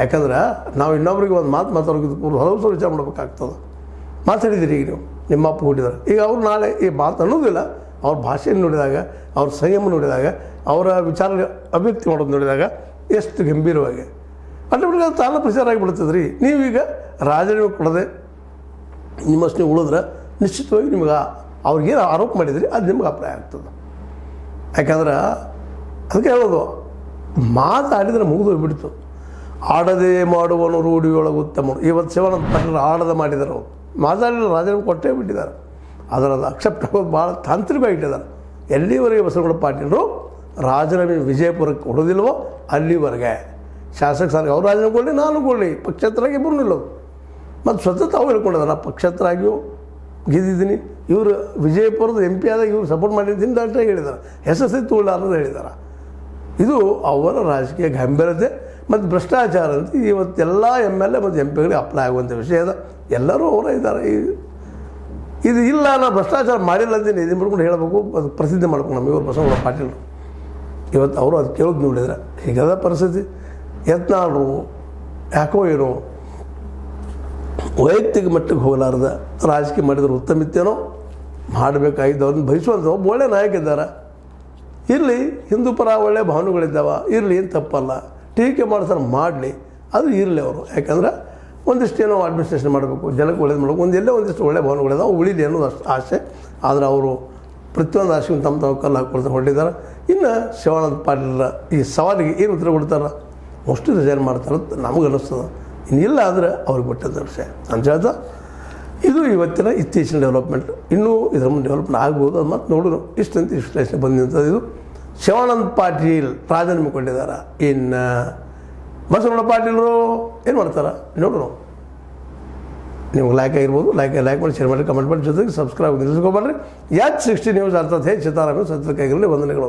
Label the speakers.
Speaker 1: ಯಾಕಂದ್ರೆ ನಾವು ಇನ್ನೊಬ್ರಿಗೆ ಒಂದು ಮಾತು ಮಾತಾಡೋದು ಪೂರ್ವ ಹಲವು ಸಲ ವಿಚಾರ ಮಾಡ್ಬೇಕಾಗ್ತದೆ. ಮಾತಾಡಿದಿರಿ ಈಗ ನೀವು ನಿಮ್ಮ ಅಪ್ಪ ಕೊಟ್ಟಿದ್ದಾರೆ, ಈಗ ಅವ್ರು ನಾಳೆ ಈ ಮಾತು ಅನ್ನೋದಿಲ್ಲ, ಅವ್ರ ಭಾಷೆಯನ್ನು ನೋಡಿದಾಗ, ಅವ್ರ ಸಂಯಮ ನೋಡಿದಾಗ, ಅವರ ವಿಚಾರ ಅಭಿವ್ಯಕ್ತಿ ಮಾಡೋದು ನೋಡಿದಾಗ ಎಷ್ಟು ಗಂಭೀರವಾಗಿ ಆಟೋಮೆಟಿಕ್ ತಾನು ಪ್ರಚಾರ ಆಗಿಬಿಡ್ತದೆ ರೀ. ನೀವೀಗ ರಾಜೀನಾಮೆ ಕೊಡದೆ ನಿಮ್ಮಷ್ಟು ನೀವು ಉಳಿದ್ರೆ ನಿಶ್ಚಿತವಾಗಿ ನಿಮ್ಗೆ ಅವ್ರಿಗೇನು ಆರೋಪ ಮಾಡಿದ್ರಿ ಅದು ನಿಮ್ಗೆ ಅಪ್ಲೈ ಆಗ್ತದೆ. ಯಾಕಂದ್ರೆ ಅದಕ್ಕೆ ಹೇಳೋದು, ಮಾತಾಡಿದ್ರೆ ಮುಗಿದು ಹೋಗ್ಬಿಡ್ತು. ಆಡದೆ ಮಾಡುವನು ರೂಢಿಯೊಳಗೆ ಉತ್ತಮ. ಇವತ್ತು ಶಿವಾನಂದ ಪಾಟೀಲ್ ಆಡದ ಮಾಡಿದ್ದಾರೆ, ಅವರು ಮಾತಾಡಿದ್ರೆ ರಾಜೀನಾಮೆ ಕೊಟ್ಟೇ ಬಿಟ್ಟಿದ್ದಾರೆ. ಅದರದ್ದು ಅಕ್ಸೆಪ್ಟ್ ಆಗೋದು ಭಾಳ ತಾಂತ್ರಿಕವಾಗಿಟ್ಟಿದ್ದಾರೆ. ಎಲ್ಲಿವರೆಗೆ ಬಸವನಗೌಡ ಪಾಟೀಲರು ರಾಜೀನಾಮೆ ವಿಜಯಪುರಕ್ಕೆ ಕೊಡೋದಿಲ್ವೋ ಅಲ್ಲಿವರೆಗೆ ಶಾಸಕ ಸಾರಿಗೆ ಅವ್ರು ರಾಜೀನಾಮೆ ಕೊಡಲಿ, ನಾನು ಕೊಡಲಿ, ಪಕ್ಷೇತರಾಗಿ ಇಬ್ಬರು ನಿಲ್ಲೋದು. ಮತ್ತು ಸ್ವತಃ ತಾವು ಹೇಳ್ಕೊಂಡಿದ್ದಾರೆ, ಪಕ್ಷೇತರಾಗಿಯೂ ಗೆದ್ದಿದ್ದೀನಿ, ಇವರು ವಿಜಯಪುರದ MP ಆದಾಗ ಇವ್ರು ಸಪೋರ್ಟ್ ಮಾಡಿದ್ದೀನಿ ಡಾಕ್ಟ್ರಾಗಿ ಹೇಳಿದ್ದಾರೆ, ಹೆಸರು ತುಳ್ಳಾರದು ಹೇಳಿದ್ದಾರೆ. ಇದು ಅವರ ರಾಜಕೀಯ ಗಂಭೀರತೆ ಮತ್ತು ಭ್ರಷ್ಟಾಚಾರ ಅಂತ ಇವತ್ತೆಲ್ಲ MLA ಮತ್ತು MP ಗಳಿಗೆ ಅಪ್ಲೈ ಆಗುವಂಥ ವಿಷಯದ ಎಲ್ಲರೂ ಅವರ ಇದ್ದಾರೆ. ಇದು ಇಲ್ಲ, ನಾವು ಭ್ರಷ್ಟಾಚಾರ ಮಾಡಿಲ್ಲ ಅಂತ ಇದು ಮಾಡ್ಕೊಂಡು ಹೇಳಬೇಕು, ಅದು ಪ್ರಸಿದ್ಧಿ ಮಾಡ್ಕೊಂಡು ನಮ್ಮ ಇವರು ಬಸವನಗೌಡ ಪಾಟೀಲರು ಇವತ್ತು ಅವರು ಅದು ಕೇಳೋದು ನೋಡಿದ್ರೆ ಹೀಗದ ಪರಿಸ್ಥಿತಿ. ಯತ್ನಾಳರು ಯಾಕೋ ಏನೋ ವೈಯಕ್ತಿಕ ಮಟ್ಟಕ್ಕೆ ಹೋಗಲಾರ್ದ ರಾಜಕೀಯ ಮಾಡಿದ್ರು ಉತ್ತಮಿತ್ತೇನೋ, ಮಾಡಬೇಕಾಗಿದ್ದು ಅವ್ರನ್ನ ಬಯಸುವಂಥ ಒಬ್ಬ ಒಳ್ಳೆಯ ನಾಯಕ ಇದ್ದಾರೆ. ಇರಲಿ, ಹಿಂದೂ ಪರ ಒಳ್ಳೆಯ ಭಾವನೆಗಳಿದ್ದಾವೆ, ಇರಲಿ, ಏನು ತಪ್ಪಲ್ಲ, ಟೀಕೆ ಮಾಡ್ತಾರೆ ಮಾಡಲಿ, ಅದು ಇರಲಿ ಅವರು. ಯಾಕಂದ್ರೆ ಒಂದಿಷ್ಟು ಏನೋ ಅಡ್ಮಿನಿಸ್ಟ್ರೇಷನ್ ಮಾಡಬೇಕು, ಜನಕ್ಕೆ ಒಳ್ಳೇದು ಮಾಡಬೇಕು, ಒಂದಿಷ್ಟು ಒಳ್ಳೆಯ ಭಾವನೆಗಳಿದಾವೆ, ಉಳಿಲಿ ಅನ್ನೋದು ಅಷ್ಟು ಆಸೆ. ಆದರೆ ಅವರು ಪ್ರತಿಯೊಂದು ಆಸೆಗೂ ತಮ್ಮ ಕಲ್ಲು ಹಾಕ್ಕೊಳ್ತಾ ಹೊರಟಿದ್ದಾರೆ. ಇನ್ನು ಶಿವಾನಂದ ಪಾಟೀಲರ ಈ ಸವಾಲಿಗೆ ಏನು ಉತ್ತರ ಕೊಡ್ತಾರೆ, ಅಷ್ಟು ರಿಸೈನ್ ಮಾಡ್ತಾರೆ ಅಂತ ನಮಗೆ ಅನ್ನಿಸ್ತದೆ. ಇನ್ನಿಲ್ಲ ಅಂದರೆ ಅವ್ರಿಗೆ ಬಿಟ್ಟಂಥ ವಿಷಯ ಅಂತ ಹೇಳ್ತಾ, ಇದು ಇವತ್ತಿನ ಇತ್ತೀಚಿನ ಡೆವಲಪ್ಮೆಂಟ್. ಇನ್ನೂ ಇದರ ಮುಂದೆ ಡೆವಲಪ್ಮೆಂಟ್ ಆಗ್ಬೋದು, ಅದು ಮತ್ತು ನೋಡೋಣ. ಇಷ್ಟಂತ ವಿಶ್ಲೇಷಣೆ ಬಂದಂಥದ್ದು. ಇದು ಶಿವಾನಂದ ಪಾಟೀಲ್ ರಾಜೀನಾಮೆ ಕೊಟ್ಟಿದ್ದಾರೆ. ಇನ್ನು ಬಸವನಗೌಡ ಪಾಟೀಲರು ಏನು ಮಾಡ್ತಾರೆ ನೋಡೋಣ. ನಿಮ್ಗೆ ಲೈಕ್ ಆಗಿರ್ಬೋದು, ಲೈಕ್ ಮಾಡಿ, ಶೇರ್ ಮಾಡಿ, ಕಮೆಂಟ್ ಮಾಡಿ, ಜೊತೆಗೆ ಸಬ್ಸ್ಕ್ರೈಬ್ ನಿಲ್ಲಿಸ್ಕೊಬೇಡ್ರಿ. H60 ನ್ಯೂಸ್ ಅರ್ಥಾತ್ ಹೇ ಸೀತಾರಾಮ ಸತ್ಯಕ್ಕಾಗಿರಲಿ. ವಂದನೆಗಳು.